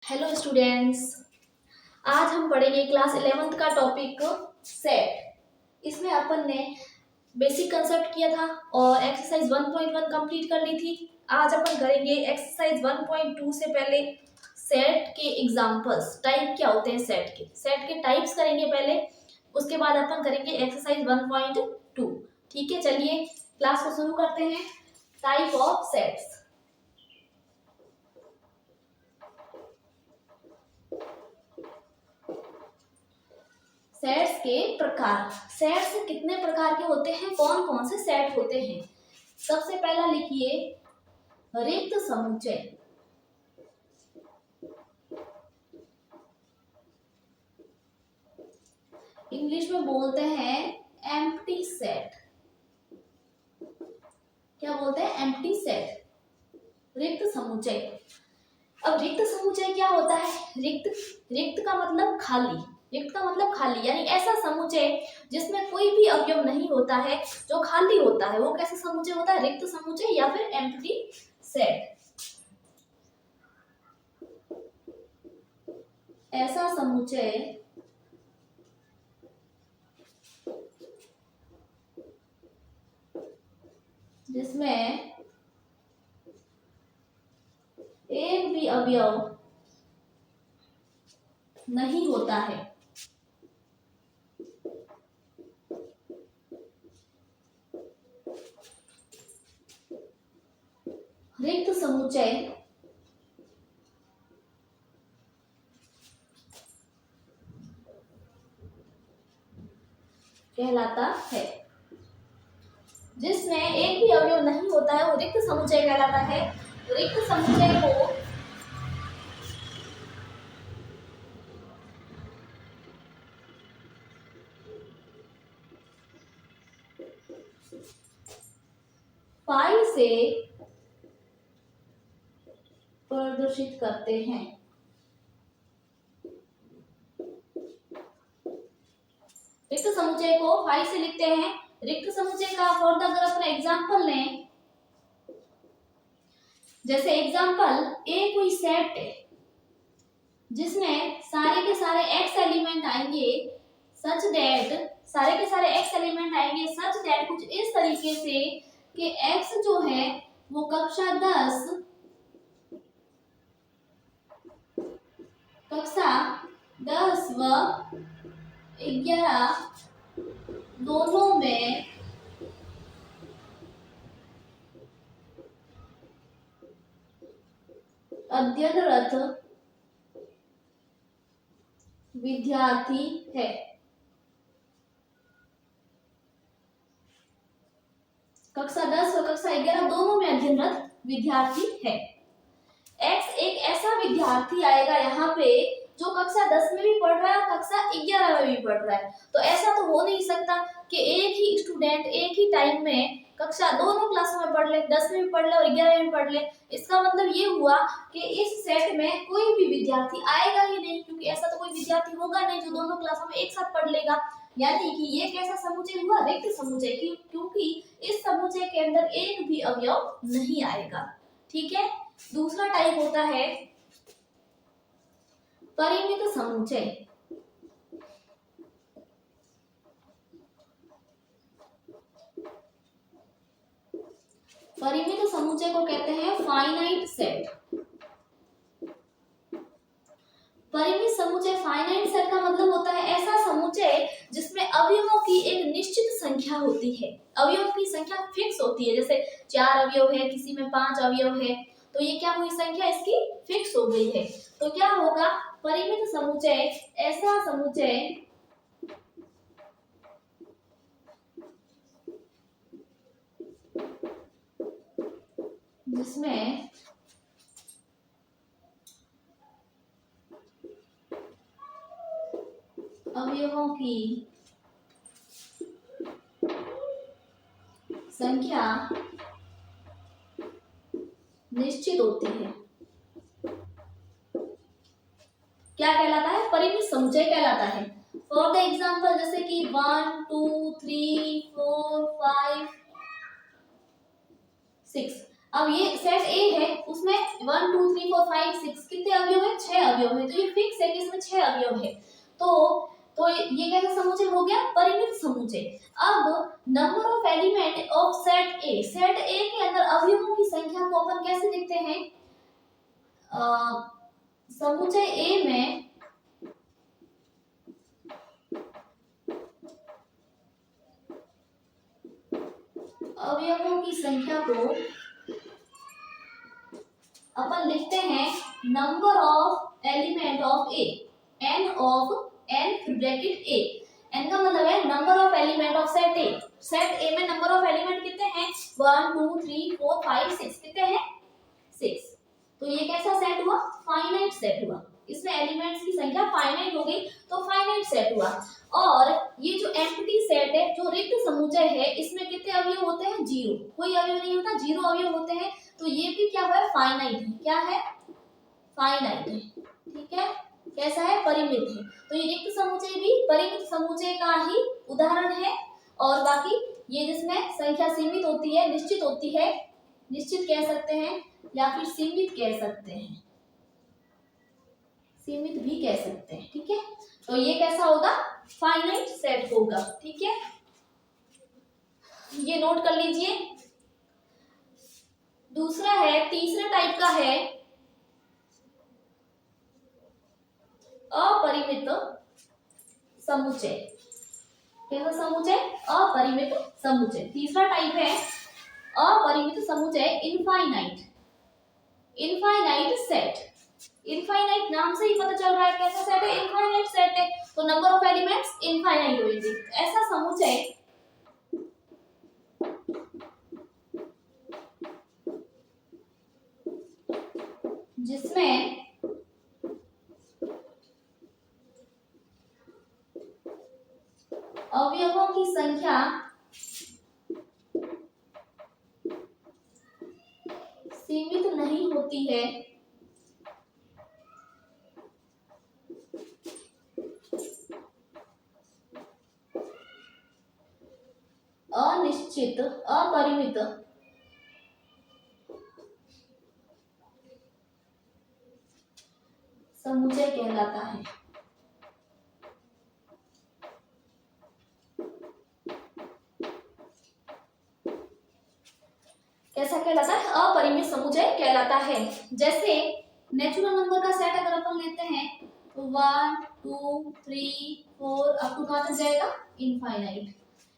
Hello students. आज हम पढ़ेंगे क्लास 11th का टॉपिक सेट। इसमें अपन ने बेसिक कंसेप्ट किया था और एक्सरसाइज 1.1 कंप्लीट कर ली थी। आज अपन करेंगे एक्सरसाइज 1.2 से पहले सेट के एग्जांपल्स। टाइप क्या होते हैं सेट के टाइप्स करेंगे पहले, उसके बाद अपन करेंगे एक्सरसाइज 1.2। ठीक है, चलिए क्लास को शुरू करते हैं। Type of sets. सेट्स के प्रकार। सेट्स कितने प्रकार के होते हैं, कौन कौन से सेट होते हैं? सबसे पहला लिखिए रिक्त समुच्चय। इंग्लिश में बोलते हैं एम्प्टी सेट। क्या बोलते हैं? एम्प्टी सेट, रिक्त समुच्चय। अब रिक्त समुच्चय क्या होता है? रिक्त का मतलब खाली। रिक्त का मतलब खाली, यानी ऐसा समुच्चय जिसमें कोई भी अवयव नहीं होता है, जो खाली होता है, वो कैसा समुच्चय होता है? रिक्त समुच्चय या फिर एम्प्टी सेट। ऐसा समुच्चय जिसमें एक भी अवयव नहीं होता है। रिक्त समुच्चय कहलाता है। जिसमें एक भी अवयव नहीं होता है वो रिक्त समुच्चय कहलाता है। रिक्त समुच्चय को पाई से प्रदर्शित करते हैं। रिक्त समुच्चय को फाई से लिखते हैं। रिक्त समुच्चय का फॉर अगर अपना एग्जांपल लें, जैसे एग्जांपल ए कोई सेट है जिसमें सारे के सारे एक्स एलिमेंट आएंगे सच दैट, सारे के सारे एक्स एलिमेंट आएंगे सच दैट कुछ इस तरीके से कि एक्स जो है वो कक्षा 10 व 11 दोनों में अध्ययनरत विद्यार्थी है। कक्षा 10 और कक्षा 11 दोनों में अध्ययनरत विद्यार्थी है। एक्स एक ऐसा विद्यार्थी आएगा यहाँ पे जो कक्षा 10 में भी पढ़ रहा है और कक्षा 11 में भी पढ़ रहा है। तो ऐसा तो हो नहीं सकता कि एक ही स्टूडेंट एक ही टाइम में कक्षा दोनों क्लासों में पढ़ ले, 10 में भी पढ़ ले और 11 में भी पढ़ ले। इसका मतलब ये हुआ कि इस सेट में कोई भी विद्यार्थी आएगा ही नहीं, क्योंकि ऐसा तो कोई विद्यार्थी होगा नहीं जो दोनों क्लासों में एक साथ पढ़ लेगा। यानी कि ये कैसा समुच्चय हुआ? रिक्त समुच्चय, क्योंकि इस समुच्चय के अंदर एक भी अवयव नहीं आएगा। ठीक है। दूसरा टाइप होता है परिमित समुच्चय। परिमित समुच्चय को कहते हैं फाइनाइट सेट। परिमित समुच्चय, फाइनाइट सेट का मतलब होता है ऐसा समुच्चय जिसमें अवयवों की एक निश्चित संख्या होती है। अवयवों की संख्या फिक्स होती है, जैसे 4 अवयव है, किसी में 5 अवयव है, तो ये क्या हुई? संख्या इसकी फिक्स हो गई है। तो क्या होगा? परिमित समुच्चय ऐसा समुच्चय जिसमें अवयवों की संख्या निश्चित होती है। क्या कहलाता है? परिमित समुच्चय कहलाता है। फॉर द एग्जाम्पल जैसे कि 1 2 3 4 5 6, अब ये सेट ए है, उसमें 1 2 3 4 5 6 कितने अवयव है? 6 अवयव है। तो ये फिक्स है कि इसमें 6 अवयव है। तो ये कैसा समुच्चय हो गया? परिमित समुच्चय। अब number of element of set A, set ए के अंदर अवयवों की संख्या को अपन कैसे लिखते हैं? समुच्चय ए में अवयवों की संख्या को अपन लिखते हैं number of element of A, n of n bracket A. N का मतलब है number of element of set A. Set A में नंबर ऑफ एलिमेंट कितने हैं? 1 2 3 4 5 6 कितने हैं? 6। तो ये कैसा सेट हुआ? फाइनाइट सेट हुआ। इसमें एलिमेंट्स की संख्या फाइनाइट हो गई, तो फाइनाइट सेट हुआ। और ये जो एम्प्टी सेट है, जो रिक्त समुच्चय है, इसमें कितने अवयव होते हैं? 0। कोई अवयव नहीं होता, 0 अवयव होते हैं। तो ये भी क्या है? फाइनाइट है। क्या है? फाइनाइट है। ठीक है, कैसा है? परिमित है। तो ये रिक्त समुच्चय भी परिमित समुच्चय का ही उदाहरण है। और बाकी ये जिसमें संख्या सीमित होती है, निश्चित होती है, निश्चित कह सकते हैं या फिर सीमित कह सकते हैं, सीमित भी कह सकते हैं। ठीक है, तो ये कैसा होगा? फाइनाइट सेट होगा। ठीक है, ये नोट कर लीजिए। दूसरा है, तीसरे टाइप का है अपरिमित समुच्चय। कैसा समुच्चय? अपरिमित समुच्चय। तीसरा टाइप है अपरिमित समुच्चय, इनफाइनाइट, इनफाइनाइट सेट। इनफाइनाइट नाम से ही पता चल रहा है कैसा सेट है? इनफाइनाइट सेट है। तो नंबर ऑफ एलिमेंट्स इनफाइनाइट होंगे। ऐसा समुच्चय जिसमें अवयवों की संख्या सीमित नहीं होती है, अनिश्चित, अपरिमित समुच्चय कहलाता है। कैसा कहलाता है? अपरिमित समुच्चय कहलाता है। जैसे नेचुरल नंबर का सेट अगर अपन लेते हैं तो 1 2 3 4 अप टू कहां तक जाएगा? इनफाइनाइट।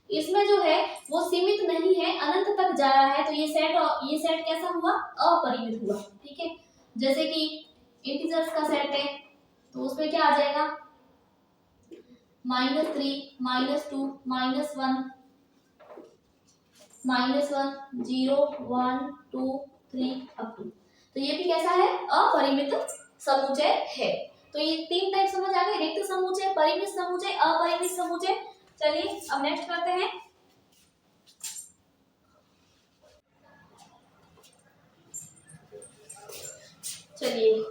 इसमें जो है वो सीमित नहीं है, अनंत तक जा रहा है। तो ये सेट कैसा हुआ? अपरिमित हुआ। ठीक है, जैसे कि इंटीजर्स का सेट है तो उसमें क्या आ जाएगा? -3 -2 -1 -1 0 1 2 3 अप टू। तो ये भी कैसा है? अपरिमित समुच्चय है। तो ये तीन टाइप समझ आ गए, रिक्त समुच्चय, परिमित समुच्चय, अपरिमित समुच्चय। चलिए अब नेक्स्ट करते हैं। चलिए,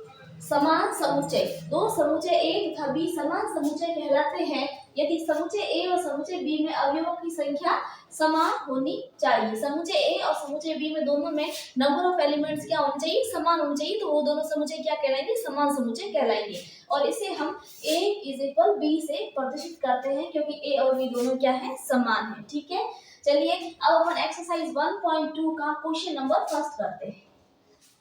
समान समुच्चय। दो समुच्चय ए तथा बी समान समुच्चय कहलाते हैं यदि समुच्चय ए और समुच्चय बी में अवयवों की संख्या समान होनी चाहिए। समुच्चय ए और समुच्चय बी में दोनों में नंबर ऑफ एलिमेंट्स क्या होने चाहिए? समान होने चाहिए। तो वो दोनों समुच्चय क्या कहलाएंगे? समान समुच्चय कहलाएंगे। और इसे हम a = b से प्रदर्शित करते हैं क्योंकि a और b दोनों क्या है? समान है। ठीक है, चलिए अब अपन एक्सरसाइज 1.2 का क्वेश्चन नंबर फर्स्ट करते हैं।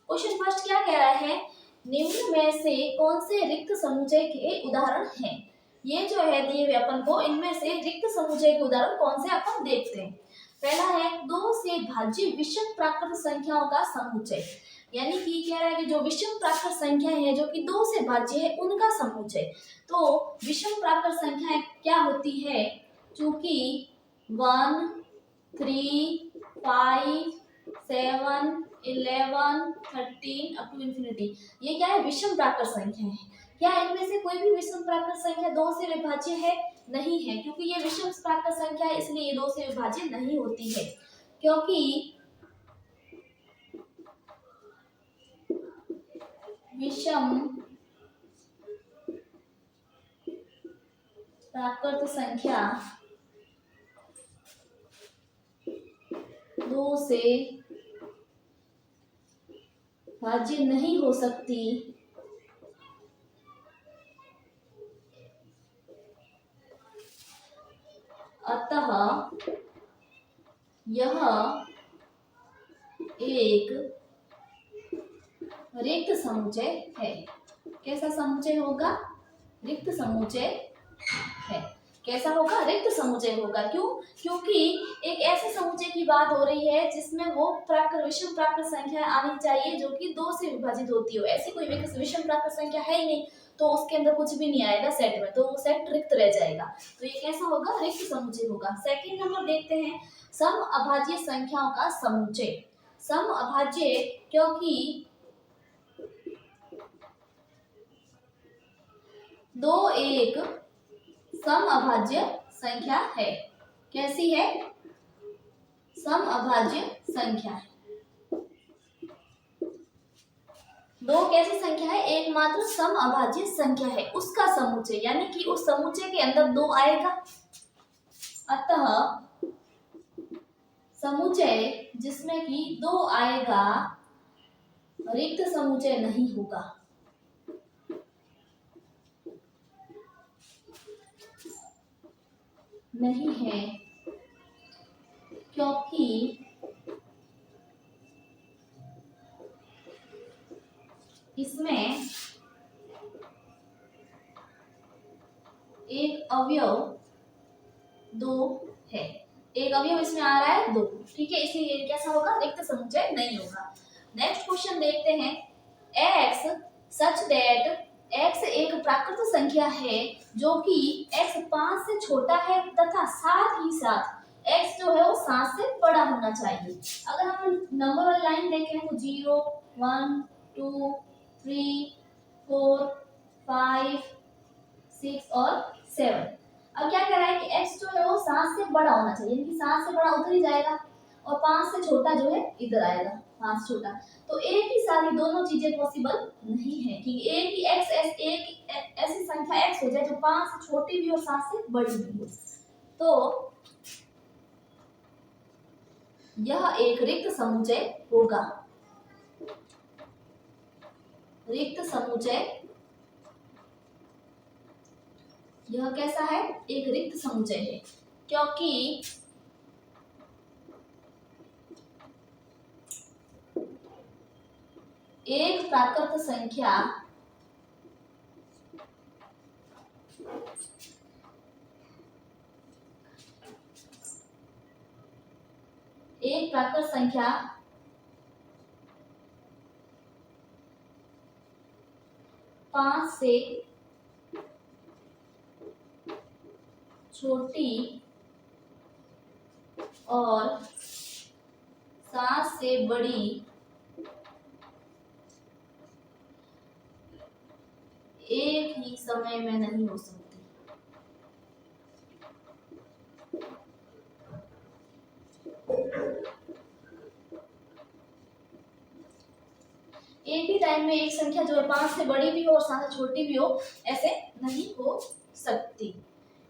क्वेश्चन फर्स्ट क्या कह रहा है? निम्न में से कौन से रिक्त समुच्चय के उदाहरण हैं? ये जो है दिए हुए अपन को, इनमें से रिक्त समुच्चय के उदाहरण कौन से अपन देखते हैं। पहला है 2 से भाज्य विषम प्राकृत संख्याओं का समुच्चय। यानी कि कह रहा है कि जो विषम प्राकृत संख्याएं हैं जो कि 2 से भाज्य है उनका समुच्चय। तो विषम प्राकृत संख्याएं क्या होती है? चूंकि 1 3 5 7 11 13 अप टू इंफिनिटी, ये क्या है? विषम प्राकृत संख्या है। क्या इनमें से कोई भी विषम प्राकृत संख्या 2 से विभाज्य है? नहीं है, क्योंकि ये विषम प्राकृत संख्या है इसलिए ये 2 से विभाज्य नहीं होती है। क्योंकि विषम प्राकृत संख्या 2 से भाज्य नहीं हो सकती, अतः यह एक रिक्त समुच्चय है। कैसा समुच्चय होगा? रिक्त समुच्चय है। कैसा होगा? रिक्त समुच्चय होगा। क्यों? क्योंकि एक ऐसे समुच्चय की बात हो रही है जिसमें वो प्राकृत विषम प्राकृत संख्या आनी चाहिए जो कि 2 से विभाजित होती हो। ऐसी कोई विषम प्राकृत संख्या है ही नहीं, तो उसके अंदर कुछ भी नहीं आएगा सेट में, तो वो सेट रिक्त रह जाएगा। तो ये कैसा होगा? रिक्त समुच्चय होगा। सेकंड नंबर देखते हैं, सम अभाज्य संख्याओं का समुच्चय। सम अभाज्य क्योंकि 2 एक सम अभाज्य संख्या है। कैसी है? सम अभाज्य संख्या है। 2 कैसी संख्या है? एकमात्र सम अभाज्य संख्या है, उसका समुच्चय, यानी कि उस समुच्चय के अंदर 2 आएगा। अतः समुच्चय जिसमें कि 2 आएगा रिक्त समुच्चय नहीं होगा। नहीं है क्योंकि इसमें एक अवयव 2 है। एक अवयव इसमें आ रहा है 2, ठीक है, इसलिए कैसा होगा? रिक्त समुच्चय नहीं होगा। नेक्स्ट क्वेश्चन देखते हैं, x सच दैट x एक प्राकृत संख्या है जो कि x 5 से छोटा है तथा साथ ही साथ x जो है वो 7 से बड़ा होना चाहिए। अगर हम नंबर वाली लाइन देखें तो 0 1 2 3 4 5 6 और 7। अब क्या कह रहा है कि x जो है वो 7 से बड़ा होना चाहिए, यानी कि 7 से बड़ा उधर ही जाएगा और 5 से छोटा जो है इधर आएगा, 5 छोटा। तो एक ही साथ ही दोनों चीजें पॉसिबल नहीं है कि एक ही x एक ऐसी संख्या x हो जाए जो 5 से छोटी भी और 7 से बड़ी भी हो। तो यह एक रिक्त समुच्चय होगा। रिक्त समुच्चय यह कैसा है? एक रिक्त समुच्चय है क्योंकि एक प्राकृत संख्या एक प्राकृत संख्या 5 से छोटी और 7 से बड़ी एक ही समय में नहीं हो सकती। एक ही टाइम में एक संख्या जो है 5 से बड़ी भी हो और 7 से छोटी भी हो, ऐसे नहीं हो सकती।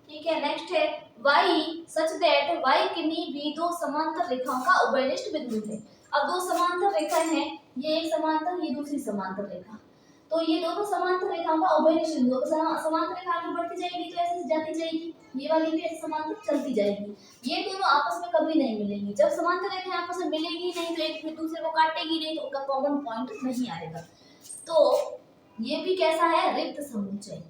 ठीक है, नेक्स्ट है y सच दैट y किन्हीं भी 2 समांतर रेखाओं का उभयनिष्ठ बिंदु है। अब 2 समांतर रेखाएं हैं, ये एक समांतर, ये दूसरी समांतर रेखा। तो ये दोनों समांतर रेखाओं का उभयनिष्ठ बिंदु, समांतर रेखा आगे बढ़ती जाएगी तो ऐसे जाती जाएगी, ये वाली भी ऐसे समांतर चलती जाएगी। ये दोनों आपस में कभी नहीं मिलेंगी। जब समांतर रेखाएं आपस में मिलेगी नहीं तो एक दूसरे को काटेगी नहीं, तो उनका कॉमन पॉइंट नहीं आएगा। तो ये भी कैसा है? रिक्त समुच्चय।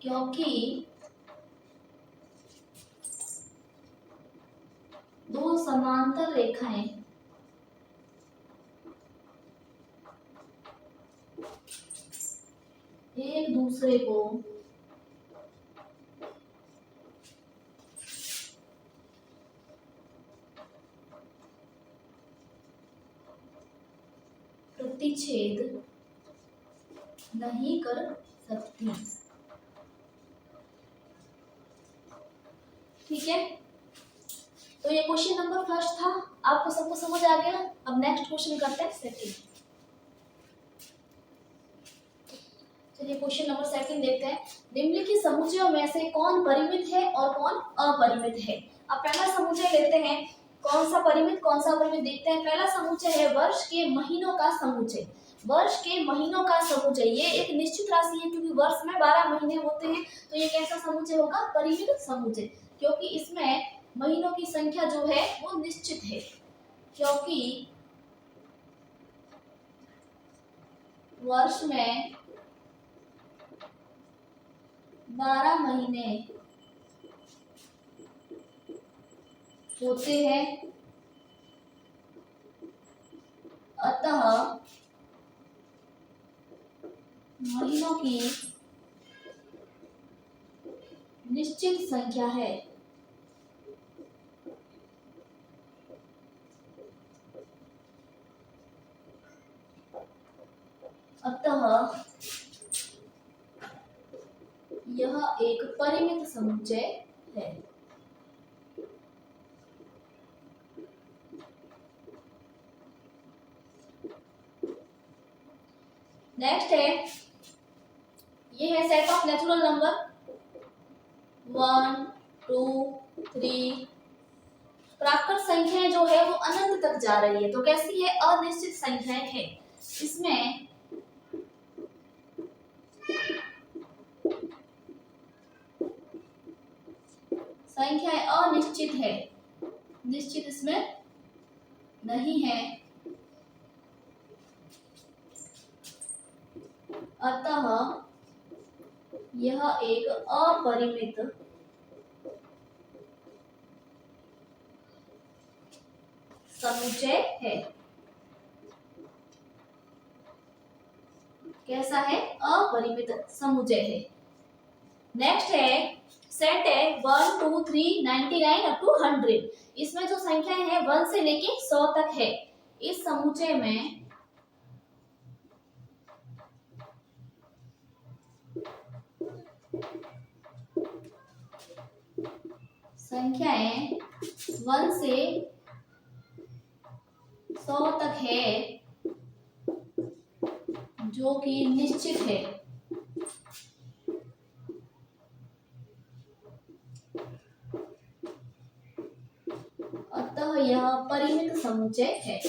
क्योंकि 2 समांतर रेखाएं एक दूसरे को प्रतिच्छेद नहीं कर सकती। ठीक है, तो ये क्वेश्चन नंबर फर्स्ट था, आपको सबको समझ आ गया। अब नेक्स्ट क्वेश्चन करते हैं सेकंड। चलिए क्वेश्चन नंबर सेकंड देखते हैं। निम्नलिखित समुच्चयों में से कौन परिमित है और कौन अपरिमित है? अब पहला समुच्चय लेते हैं, कौन सा परिमित कौन सा अपरिमित देखते हैं। पहला समुच्चय है वर्ष के महीनों का समुच्चय। वर्ष के महीनों का समुच्चय, ये एक निश्चित राशि है क्योंकि वर्ष में 12 महीने होते हैं, तो ये कैसा समुच्चय होगा, परिमित समुच्चय, क्योंकि इसमें महीनों की संख्या जो है वो निश्चित है, क्योंकि वर्ष में 12 महीने होते हैं, अतः महीनों की निश्चित संख्या है। अतः यह एक परिमित समुच्चय है। नेक्स्ट है, ये है सेट ऑफ नेचुरल नंबर 1 2 3। प्राकृत संख्याएं जो है वो अनंत तक जा रही है, तो कैसी है, अनिश्चित संख्याएं है। इसमें संख्याएं अनिश्चित है, निश्चित इसमें नहीं है, अतः यह एक अपरिमित समुच्चय है। कैसा है, अपरिमित समुच्चय है। नेक्स्ट है, सेट है 1 2 3 99 अप टू 100। इसमें जो संख्याएं हैं 1 से लेके 100 तक है। इस समुच्चय में संख्याएं 1 से 100 तक है, जो कि निश्चित है। अतः यह परिमित समुच्चय है।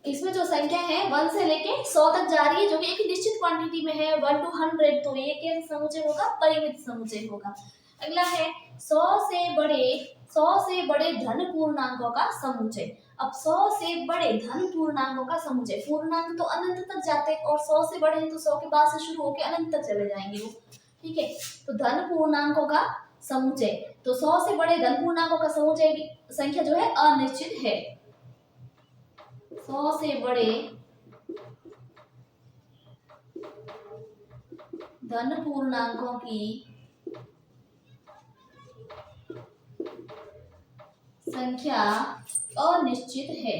इसमें जो संख्या है 1 से लेके 100 तक जा रही है, जो कि एक निश्चित क्वांटिटी में है 1 to 100, तो ये क्या समुच्चय होगा, परिमित समुच्चय होगा। अगला है 100 से बड़े धन पूर्णांकों का समुच्चय। अब 100 से बड़े धन पूर्णांकों का समुच्चय, पूर्णांक तो अनंत तक जाते हैं और 100 से बड़े हैं तो 100 के बाद से शुरू होकर अनंत तक चले जाएंगे वो, ठीक है। तो धन पूर्णांकों का समुच्चय, तो 100 से बड़े धन पूर्णांकों का समुच्चय की संख्या जो है अनिश्चित है। 100 से बड़े धन पूर्णांकों की संख्या अनिश्चित है।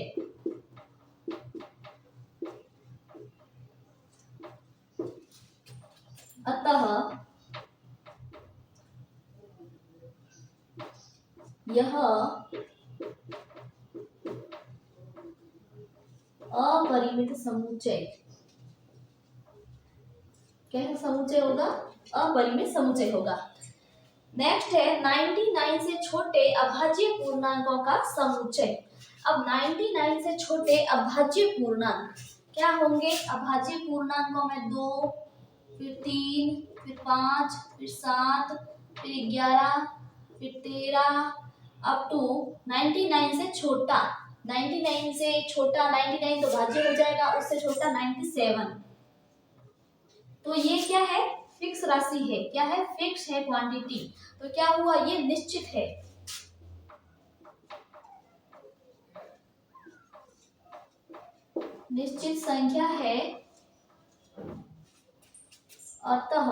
अतः यह अपरिमित समुच्चय, कैसा समुच्चय होगा, अपरिमित समुच्चय होगा। नेक्स्ट है 99 से छोटे अभाज्य पूर्णांकों का समुच्चय। अब 99 से छोटे अभाज्य पूर्णांक क्या होंगे, अभाज्य पूर्णांकों में 2, फिर 3, फिर 5, फिर 7, फिर 11, फिर 13 अप टू 99 से छोटा। 99 से छोटा 99 तो भाज्य हो जाएगा, उससे छोटा 97। तो ये क्या है, फिक्स राशि है, क्या है, फिक्स है क्वांटिटी। तो क्या हुआ, ये निश्चित है। निश्चित संख्या है, अतः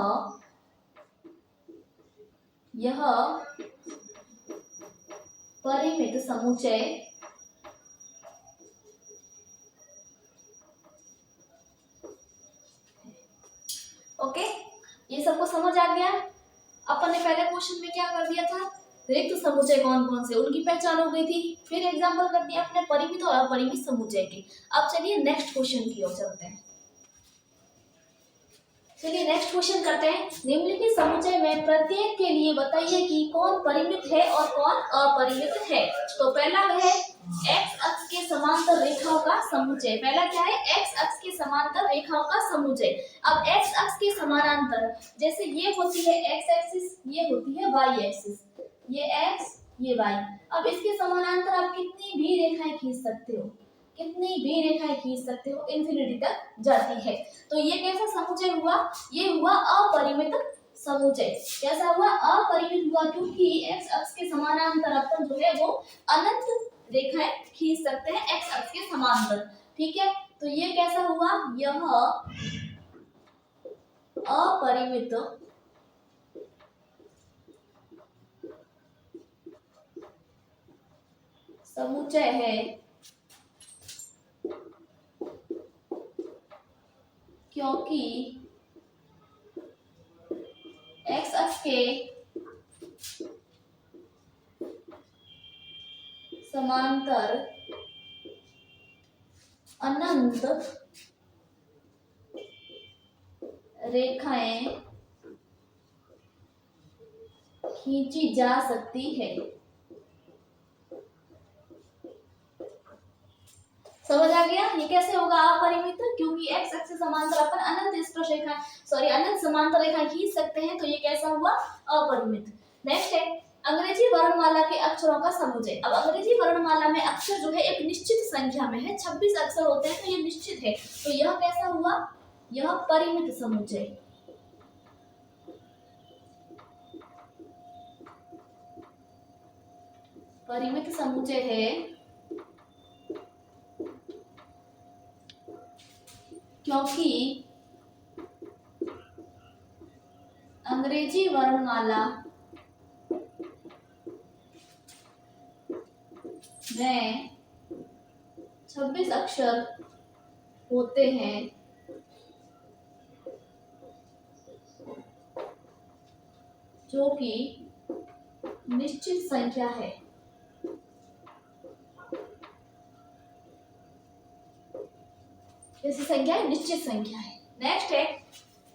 यह परिमित समुच्चय ओके। ये सबको समझ आ गया। अपन ने पहले क्वेश्चन में क्या कर दिया था, रिक्त समुच्चय कौन कौन से, उनकी पहचान हो गई थी। फिर एग्जांपल कर दिया अपने परिमित और अपरिमित समुच्चय की। अब चलिए नेक्स्ट क्वेश्चन की ओर चलते हैं। चलिए नेक्स्ट क्वेश्चन करते हैं। निम्नलिखित समुच्चय में प्रत्येक के लिए बताइए कि कौन परिमित है और कौन अपरिमित है। तो पहला है एक्स अक्ष के समांतर रेखाओं का समुच्चय। पहला क्या है? एक्स अक्ष के समांतर रेखाओं का समुच्चय। अब एक्स अक्ष के समानांतर, जैसे ये होती है एक्स एक्सिस, ये होती है वाई एक्सिस, ये एक्स ये वाई। अब इसके समानांतर आप कितनी भी रेखाएं खींच सकते हो, कितनी भी रेखाएं खींच सकते हो, इन्फिनिटी तक जाती है। तो ये कैसा समुच्चय हुआ? ये हुआ अपरिमित समुच्चय। कैसा हुआ? अपरिमित हुआ, क्योंकि एक्स अक्ष के समानांतर अपन जो है वो अनंत रेखाएं खींच सकते हैं एक्स अक्ष के समांतर। ठीक है, तो ये कैसा हुआ? यह अपरिमित समुच्चय है, क्योंकि एक्स अक्ष के समांतर अनंत रेखाएं खींची जा सकती है। समझ आ गया? ये कैसे होगा अपरिमित? क्योंकि एक्स अक्ष से समांतर अपन अनंत स्पर्श अनंत समांतर रेखाएं खींच सकते हैं, तो ये कैसा हुआ? अपरिमित। नेक्स्ट है अंग्रेजी वर्णमाला के अक्षरों का समुच्चय। अब अंग्रेजी वर्णमाला में अक्षर जो है एक निश्चित संख्या में है, 26 अक्षर होते हैं, तो ये निश्चित है। तो यह कैसा हुआ? यह परिमित समुच्चय। परिमित समुच्चय है, क्योंकि अंग्रेजी वर्णमाला में 26 अक्षर होते हैं, जो कि निश्चित संख्या है। कैसी संख्या है? निश्चित संख्या है। नेक्स्ट है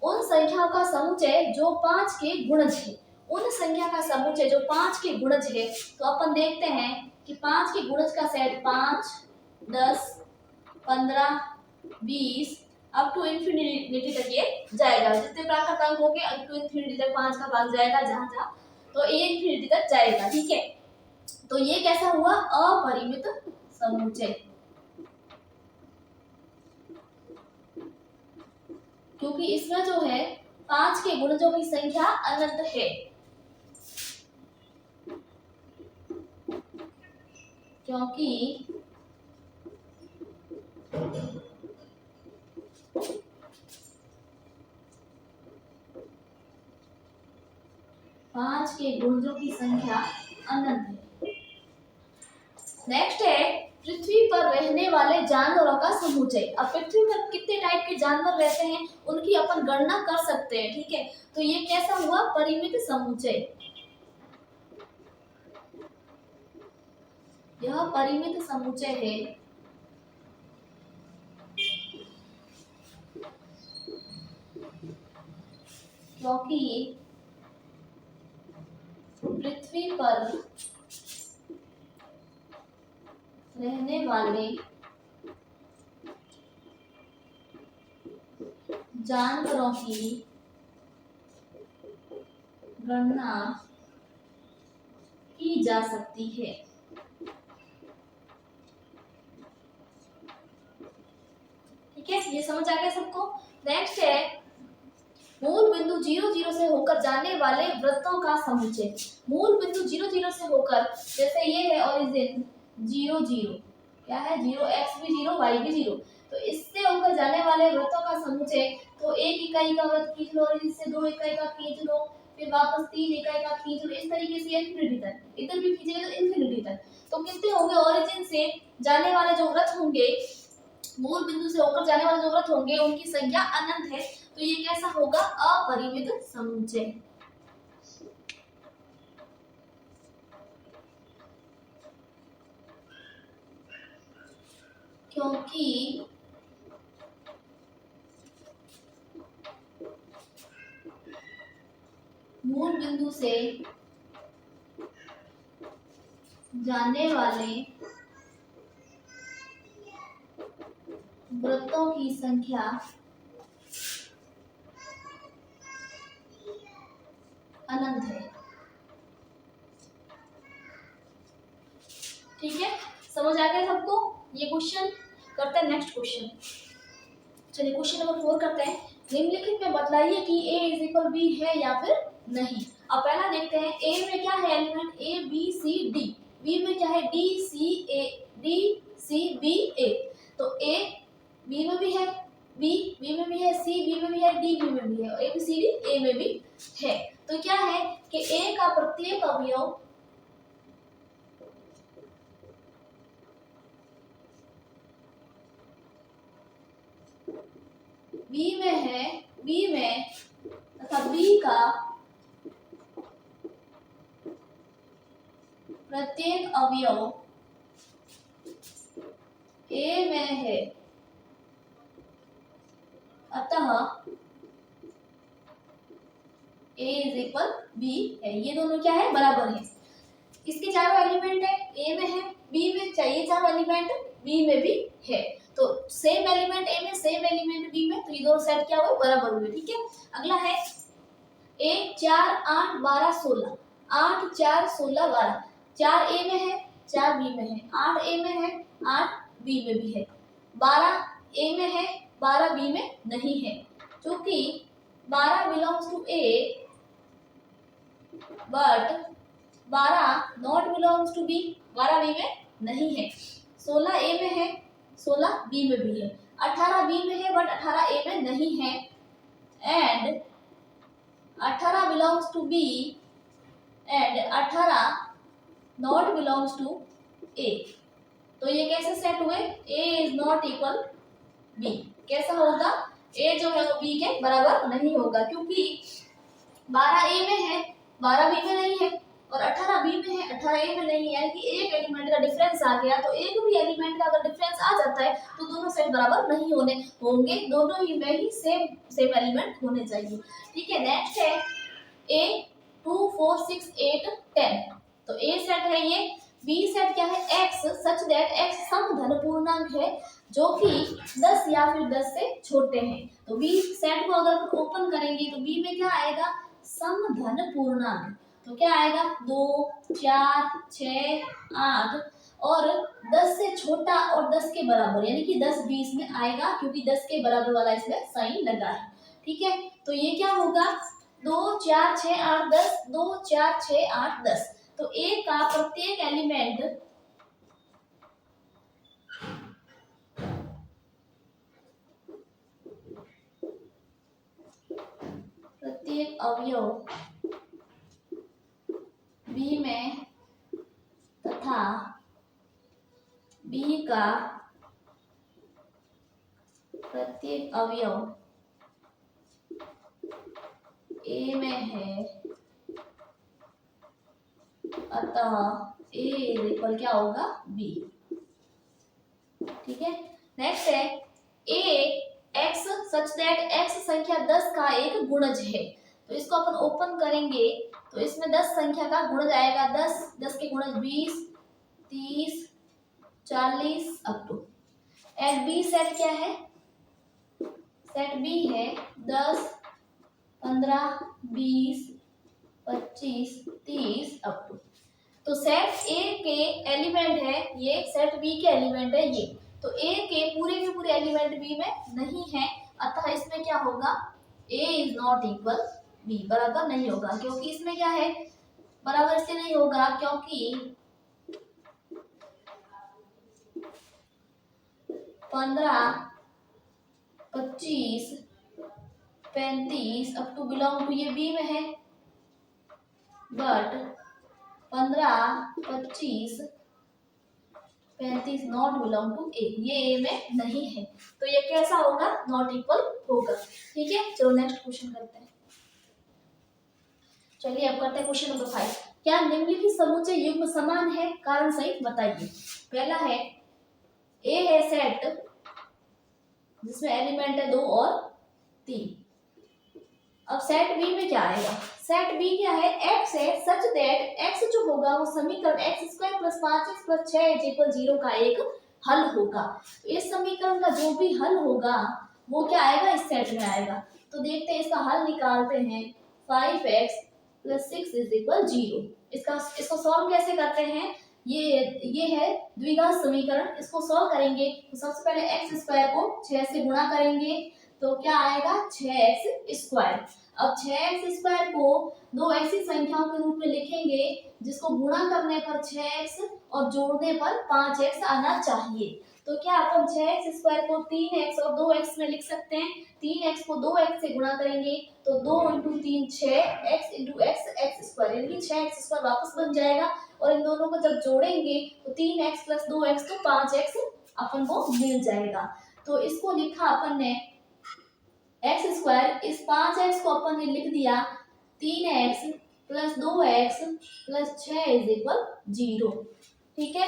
उन संख्याओं का समुच्चय जो 5 के गुणज है। उन संख्या का समुच्चय जो 5 के गुणज है। तो अपन देखते हैं कि 5 के गुणज का सेट 5, 10, 15, 20 अप टू इंफिनिटी तक ये जाएगा। जितने प्राकृत अंक होंगे अप टू इंफिनिटी तक 5 का भाग जाएगा जहां जहां, तो ये इंफिनिटी तक जाएगा। ठीक है, तो ये कैसा हुआ? अपरिमित समुच्चय, क्योंकि इसमें जो है 5 के गुणजों की संख्या अनंत है। क्योंकि पांच के गुणजों की संख्या अनंत है। नेक्स्ट है पृथ्वी पर रहने वाले जानवरों का समुच्चय। अब पृथ्वी पर कितने टाइप के जानवर रहते हैं उनकी अपन गणना कर सकते हैं। ठीक है, तो ये कैसा हुआ? परिमित समुच्चय। यह परिमित समुच्चय है, क्योंकि पृथ्वी पर रहने वाले जानवरों की गणना की जा सकती है। ठीक है, ये समझ आ गया सबको? नेक्स्ट है मूल बिंदु 0 0 से होकर जाने वाले वृत्तों का समुच्चय। मूल बिंदु 0 0 से होकर, जैसे ये है ओरिजिन 0 0, क्या है? 0, x भी 0 y भी 0, तो इससे होकर जाने वाले वृत्तों का समुच्चय। तो एक इकाई का वृत्त खींच लो, इससे 2 इकाई का खींच लो, फिर वापस 3 इकाई का खींच लो, इस तरीके से इन्फिनिटी तक। इधर भी खींचेंगे तो इन्फिनिटी तक। तो कितने होंगे? ओरिजिन से जाने वाले जो वृत्त होंगे, मूल बिंदु से होकर जाने वाले जो वृत्त होंगे, उनकी संख्या अनंत है। तो ये कैसा होगा? अपरिमित समुच्चय। क्योंकि मूल बिंदु से जाने वाले वृत्तों की संख्या अनंत है। ठीक है, समझ आ गया सबको ये क्वेश्चन? करते हैं नेक्स्ट क्वेश्चन। चलिए क्वेश्चन नंबर 4 करते हैं। निम्नलिखित में बतलाइए कि A इज इक्वल बी है या फिर नहीं। अब पहला देखते हैं A में क्या है element A B C D, B में क्या है D C B A। तो A B में भी है, B में भी है, C B में भी है, D B में भी है, A B C D A में भी है। तो क्या है कि A का प्रत्येक अवयव B में है, B में तथा B का प्रत्येक अवयव A में है, अतः A इज इक्वल B है। ये दोनों क्या है? बराबर है। इसके चारों एलिमेंट है, A में है, B में चाहिए चारों एलिमेंट B में भी है। तो सेम एलिमेंट A में, सेम एलिमेंट B में, तो ये दोनों सेट क्या हुए? बराबर हुए। ठीक है, अगला है A 4 8 12 16, 8 4 16 12, 4 A में है, 4 B में है, 8 A में है, 8 B में भी है, 12 A में है, 12 B में नहीं है। क्योंकि 12 belongs to A but 12 not belongs to B, 12 B में नहीं है। 16 A में है, 16 B में भी है, 18 B में है बट 18 A में नहीं है, and 18 belongs to B and 18 not belongs to A। तो ये कैसे सेट हुए? A is not equal B। कैसा होगा? A जो है वो B के बराबर नहीं होगा, क्योंकि 12 A में है, 12 B में नहीं है, और 18 B में है, 18 A में नहीं है। कि एक एलिमेंट का डिफरेंस आ गया, तो एक भी एलिमेंट का अगर डिफरेंस आ जाता है तो दोनों सेट बराबर नहीं होंगे, दोनों ही में ही सेम एलिमेंट होने चाहिए। ठीक है, नेक्स्ट है A 2 4 6 8 10। तो A सेट है ये। B सेट क्या है? X सच दैट X सम धन पूर्णांक है जो कि 10 या फिर 10 से छोटे हैं। तो B सेट को अगर ओपन करेंगे तो B में क्या आएगा? सम धन पूर्णांक। तो क्या आएगा? 2 4 6 8 और 10 से छोटा और 10 के बराबर, यानी कि 10 20 में आएगा, क्योंकि 10 के बराबर वाला इसमें साइन लगा है। ठीक है, तो ये क्या होगा? 2 4 6 8 10, 2 4 6 8 10। तो A का प्रत्येक एलिमेंट प्रत्येक अवयव B में तथा B का प्रत्येक अवयव A में है, अतः A इज इक्वल क्या होगा? B। ठीक है, नेक्स्ट है A X such that X संख्या 10 का एक गुणज है। तो इसको अपन ओपन करेंगे तो इसमें 10 संख्या का गुणज आएगा, 10 के गुणज 20 30 40 up to. And B set क्या है? सेट B है 10 15 20 25 30 अप टू। तो सेट A के एलिमेंट है ये, सेट B के एलिमेंट है ये। तो A के पूरे एलिमेंट B में नहीं है, अतः इसमें क्या होगा? A is not equal B, बराबर नहीं होगा। क्योंकि इसमें क्या है? बराबर इसलिए नहीं होगा क्योंकि 15 25 35 अप टू बिलोंग टू ये B में है, but 15 25 35 not belong to A, ये A में नहीं है। तो ये कैसा होगा? नॉट इक्वल होगा। ठीक है, चलो नेक्स्ट क्वेश्चन करते हैं। चलिए अब करते हैं क्वेश्चन नंबर 5। क्या निम्नलिखित समुच्चय युग्म समान है? कारण सहित बताइए। पहला है A है सेट जिसमें एलिमेंट है 2 और 3। अब सेट B में क्या आएगा? सेट बी क्या है, x है सच दैट x जो होगा वो समीकरण x² + 5x + 6 = 0 का एक हल होगा। इस समीकरण का जो भी हल होगा वो क्या आएगा, इस सेट में आएगा। तो देखते हैं इसका हल निकालते हैं। 5x + 6 = 0। इसको सॉल्व कैसे करते हैं, ये है द्विघात समीकरण। इसको सॉल्व करेंगे तो सबसे पहले x² को 6 से गुणा करेंगे तो क्या आएगा, 6x²। अब 6x² को दो ऐसी संख्याओं के रूप में लिखेंगे जिसको गुणा करने पर 6x और जोड़ने पर 5x आना चाहिए। तो क्या अपन 6x² को 3x और 2x में लिख सकते हैं। 3x को 2x से गुणा करेंगे तो 2 × 3 6, x × x x², यानी कि 6x² वापस बन जाएगा। और इन दोनों को जब जोड़ेंगे तो 3x + 2x तो 5x अपन को मिल जाएगा। तो इसको लिखा अपन ने x², इस 5x को अपन ने लिख दिया 3x + 2x + 6 = 0। ठीक है,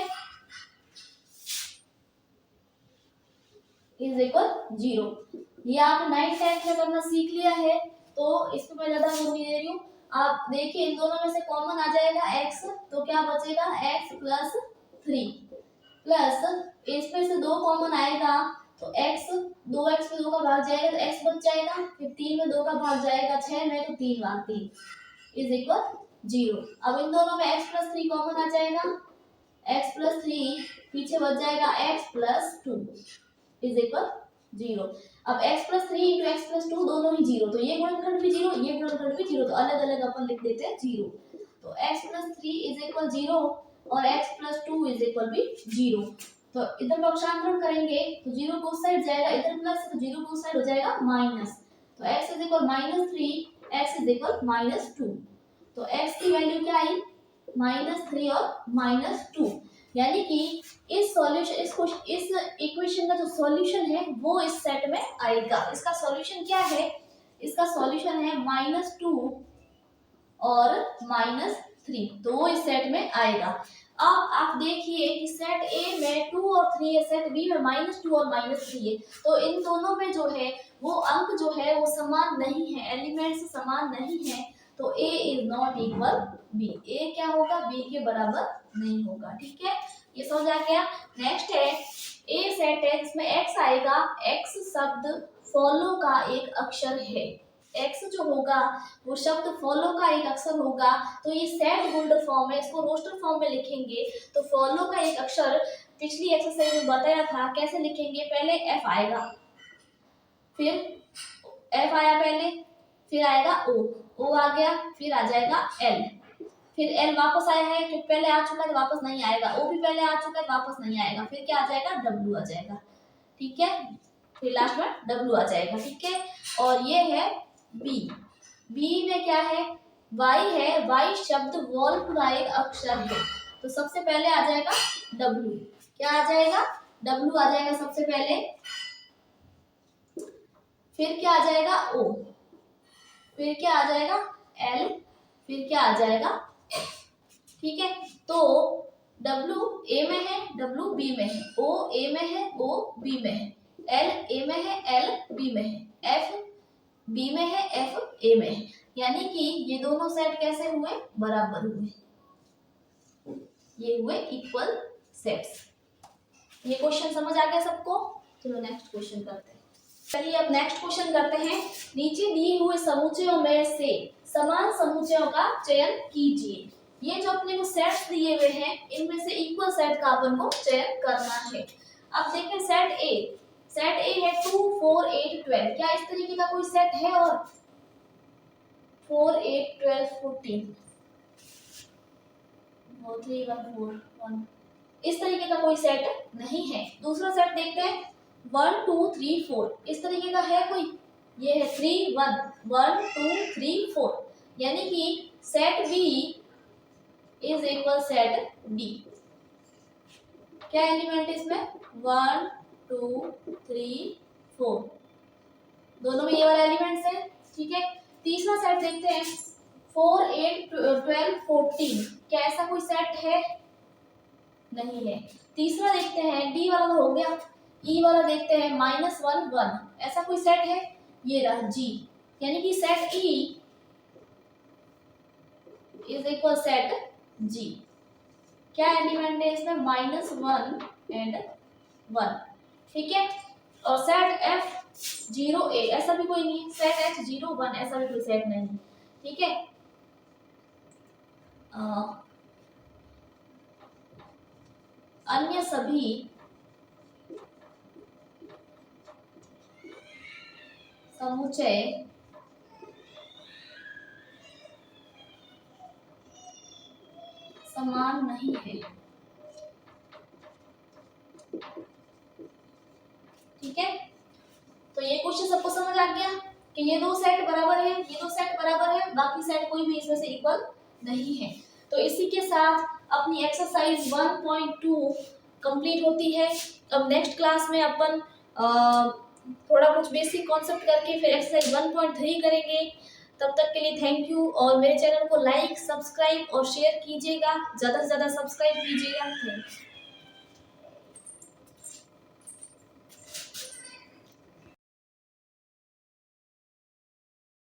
=0। ये आप 9th 10th में करना सीख लिया है तो इसको मैं ज्यादा वो नहीं दे रही हूँ। आप देखिए इन दोनों में से कॉमन आ जाएगा x, तो क्या बचेगा x + 3 प्लस इसमें से 2 कॉमन आएगा तो x, 2x में 2 का भाग जाएगा तो x बच जाएगा, फिर 3 में 2 का भाग जाएगा 6 में तो 3 भाग 3 =0। अब इन दोनों में x + 3 कॉमन आ जाएगा, x + 3 पीछे बच जाएगा x + 2 =0। अब x + 3 × x + 2 दोनों ही 0, तो ये गुणनखंड भी 0, ये गुणनखंड भी 0, तो अलग अलग अपन लिख देते हैं 0। तो x + 3 = 0 और x + 2 = 0। तो इधर पक्षांतरण करेंगे तो 0 को उस साइड जाएगा, इधर प्लस तो 0 को उस साइड हो जाएगा माइनस। तो x = -3, x = -2। तो x की वैल्यू क्या आई, -3 और -2। यानी कि इस इक्वेशन का जो सॉल्यूशन है वो इस सेट में आएगा। इसका सॉल्यूशन क्या है, इसका सॉल्यूशन है -2 और -3, तो वो इस सेट में आएगा। अब आप देखिए कि सेट ए में 2 और 3 है, सेट बी में -2 और -3 है, तो इन दोनों में जो है वो अंक जो है वो समान नहीं है, एलिमेंट्स समान नहीं है, तो a ≠ b। a क्या होगा, b के बराबर नहीं होगा। ठीक है, ये समझ आ गया। नेक्स्ट है ए सेट है जिसमें x आएगा, x शब्द फॉलो का एक अक्षर है। x जो होगा वो शब्द फॉलो का एक अक्षर होगा, तो ये सेट होल्ड फॉर्म है, इसको रोस्टर फॉर्म में लिखेंगे तो फॉलो का एक अक्षर पिछली एक्सरसाइज में बताया था कैसे लिखेंगे। पहले f आएगा, फिर f आया पहले, फिर आएगा o आ गया, फिर आ जाएगा l, फिर l वापस आया है क्योंकि पहले आ चुका है तो वापस नहीं आएगा, o भी पहले आ चुका है वापस नहीं आएगा, फिर क्या आ जाएगा, w आ जाएगा। ठीक है, फिर लास्ट में w आ जाएगा। ठीक है, और ये है बी में क्या है, y है, y शब्द वॉल्फ का एक अक्षर है, तो सबसे पहले आ जाएगा w। क्या आ जाएगा, w आ जाएगा सबसे पहले, फिर क्या आ जाएगा o, फिर क्या आ जाएगा l, फिर क्या आ जाएगा f। ठीक है, तो w a में है, w b में है, o a में है, o b में है, l a में है, l b में है, f b में है, f a में है, यानी कि ये दोनों सेट कैसे हुए, बराबर हुए, ये हुए इक्वल सेट्स। ये क्वेश्चन समझ आ गया सबको। चलो नेक्स्ट क्वेश्चन करते हैं। चलिए अब नेक्स्ट क्वेश्चन करते हैं। नीचे दिए हुए समुच्चयों में से समान समुच्चयों का चयन कीजिए। ये जो अपने को सेट्स दिए हुए हैं इनमें से इक्वल सेट का अपन को चयन करना है। अब देखें सेट ए है 2 4 8 12, क्या इस तरीके का कोई सेट है, और 4 8 12 14 3 1 4 1, इस तरीके का कोई सेट नहीं है। दूसरा सेट देखते हैं 1 2 3 4, इस तरीके का है कोई, ये है 3 1 1 2 3 4, यानी कि set B is equal set D. क्या एलिमेंट इसमें 1 2 3 4, दोनों में ये वाला एलिमेंट्स है। ठीक है, तीसरा सेट देखते हैं 4 8 12 14, क्या ऐसा कोई सेट है, नहीं है। तीसरा देखते हैं डी वाला तो हो गया, ई वाला देखते हैं -1 1, ऐसा कोई सेट है, ये रहा जी, यानी कि set E is equal set G. क्या एलिमेंट है इसमें? -1 एंड 1, ठीक है। और सेट F0A ऐसा भी कोई नहीं है, सेट H01 ऐसा भी कोई सेट नहीं है, ठीक है। अन्य सभी समुच्चय समान नहीं है, ठीक है। तो ये क्वेश्चन सबको समझ आ गया कि ये दो सेट बराबर है, ये दो सेट बराबर है, बाकी सेट कोई भी इसमें से इक्वल नहीं है। तो इसी के साथ अपनी एक्सरसाइज 1.2 कंप्लीट होती है। अब नेक्स्ट क्लास में अपन थोड़ा कुछ बेसिक कॉन्सेप्ट करके फिर एक्सरसाइज 1.3 करेंगे। तब तक के लिए थैंक यू, और मेरे चैनल को लाइक, सब्सक्राइब और शेयर कीजिएगा, ज़्यादा से ज़्यादा सब्सक्राइब कीजिएगा। Thank you.